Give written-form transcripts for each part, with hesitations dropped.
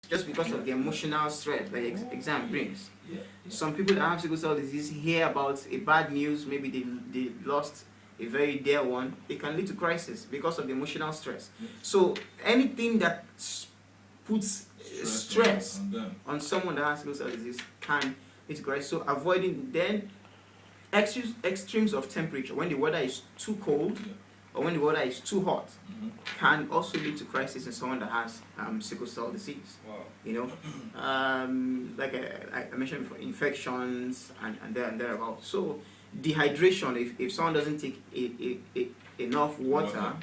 just because of the emotional stress that the exam brings. Yeah. Some people that have sickle cell disease hear about a bad news, maybe they lost a very dear one, it can lead to crisis because of the emotional stress. Yes. So anything that puts stress on someone that has sickle cell disease can lead to crisis. So avoiding then extremes of temperature, when the weather is too cold, yeah, or when the weather is too hot, mm-hmm, can also lead to crisis in someone that has sickle cell disease. wow. You know, like I mentioned before, infections and thereabouts. So dehydration, if someone doesn't take enough water,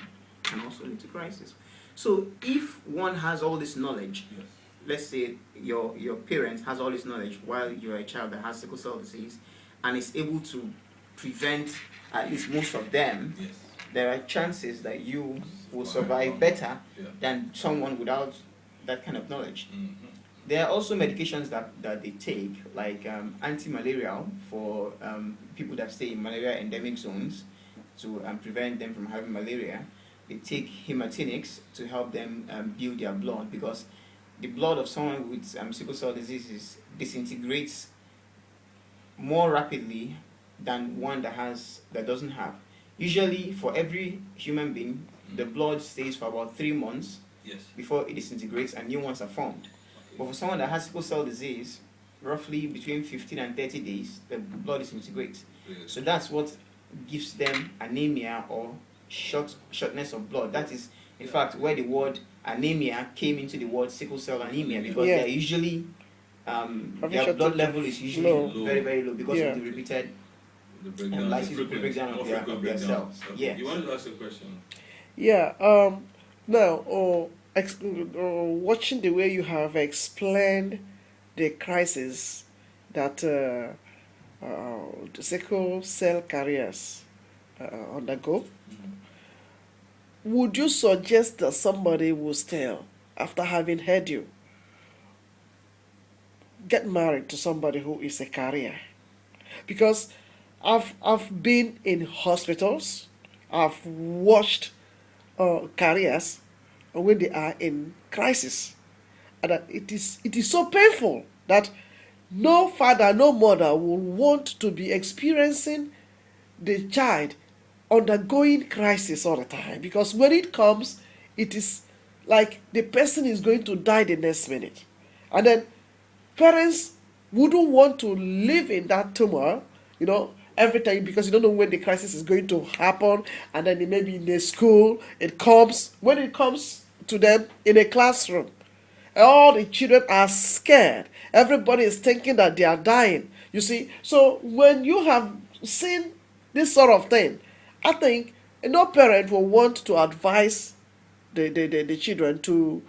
can also lead to crisis. So if one has all this knowledge, Yes. let's say your parent has all this knowledge while you're a child that has sickle cell disease, and is able to prevent at least most of them, Yes. there are chances that you will survive better Yeah. than someone without that kind of knowledge. Mm-hmm. There are also medications that they take, like anti-malarial for people that stay in malaria endemic zones to prevent them from having malaria. They take hematinics to help them build their blood, because the blood of someone with sickle cell disease disintegrates more rapidly than one that doesn't have. Usually, for every human being, the blood stays for about 3 months, yes, before it disintegrates and new ones are formed. okay. But for someone that has sickle cell disease, roughly between 15 and 30 days, the blood disintegrates. Really? So that's what gives them anemia or shortness of blood. That is, in fact, where the word anemia came into the word sickle cell anemia, because they are usually their blood level is usually low. very, very low because of the repeated lysis breakdown of their cells. Okay. Yeah. You wanted to ask a question? Yeah. Now, watching the way you have explained the crisis that the sickle cell carriers undergo, Mm-hmm. would you suggest that somebody will still, after having heard you, get married to somebody who is a carrier? Because I've been in hospitals, I've watched carriers when they are in crisis, and that it is so painful that no father, no mother will want to be experiencing the child undergoing crisis all the time, because when it comes, it is like the person is going to die the next minute, and then parents wouldn't want to live in that turmoil, every time, because you don't know when the crisis is going to happen, and then it may be in a school, when it comes to them in a classroom, all the children are scared. Everybody is thinking that they are dying. You see, so when you have seen this sort of thing, I think no parent will want to advise the children to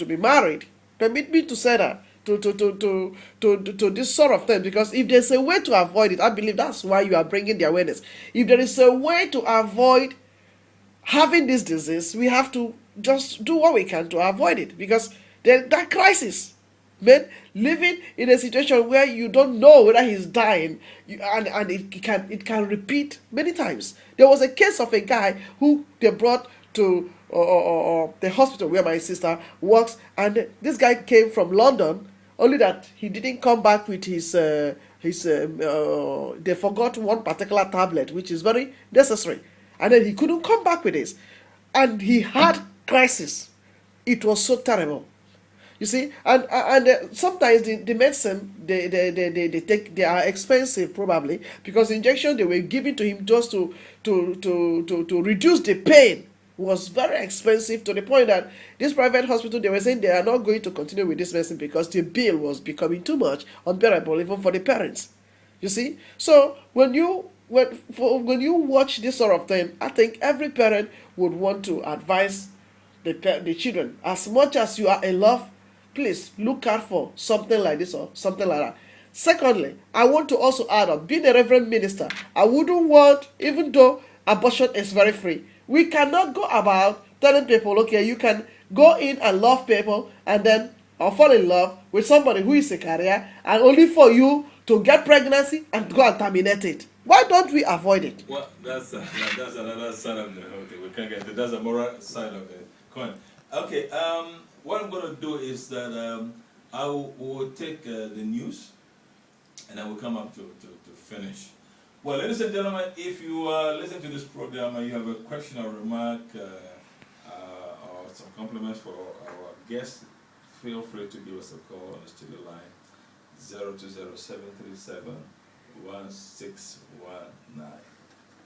be married. Permit me to say that. To this sort of thing, because if there's a way to avoid it, I believe that's why you are bringing the awareness. If there is a way to avoid having this disease, we have to just do what we can to avoid it, because that crisis, man, living in a situation where you don't know whether he's dying, and it can repeat many times. There was a case of a guy who they brought to the hospital where my sister works, and this guy came from London, only that he didn't come back with they forgot one particular tablet which is very necessary, and then he couldn't come back with this, and he had crisis. It was so terrible, you see. And sometimes the medicine they take, they are expensive, probably because the injection they were giving to him just to reduce the pain was very expensive, to the point that this private hospital, they were saying they are not going to continue with this medicine because the bill was becoming too much, unbearable even for the parents. You see, so when you watch this sort of thing, I think every parent would want to advise the children, as much as you are in love, please look out for something like this or something like that. Secondly, I want to also add up, being a reverend minister, I wouldn't want, even though abortion is very free, we cannot go about telling people, okay, you can go in and love people and then or fall in love with somebody who is a carrier, and only for you to get pregnancy and go and terminate it. Why don't we avoid it? Well, that's another side of the. Okay, we can't get. That's a moral side of the coin. Okay. what I'm going to do is that I will take the news, and I will come up to finish. Well, ladies and gentlemen, if you listen to this program and you have a question or remark or some compliments for our guest, feel free to give us a call on the studio line 020-737-1619.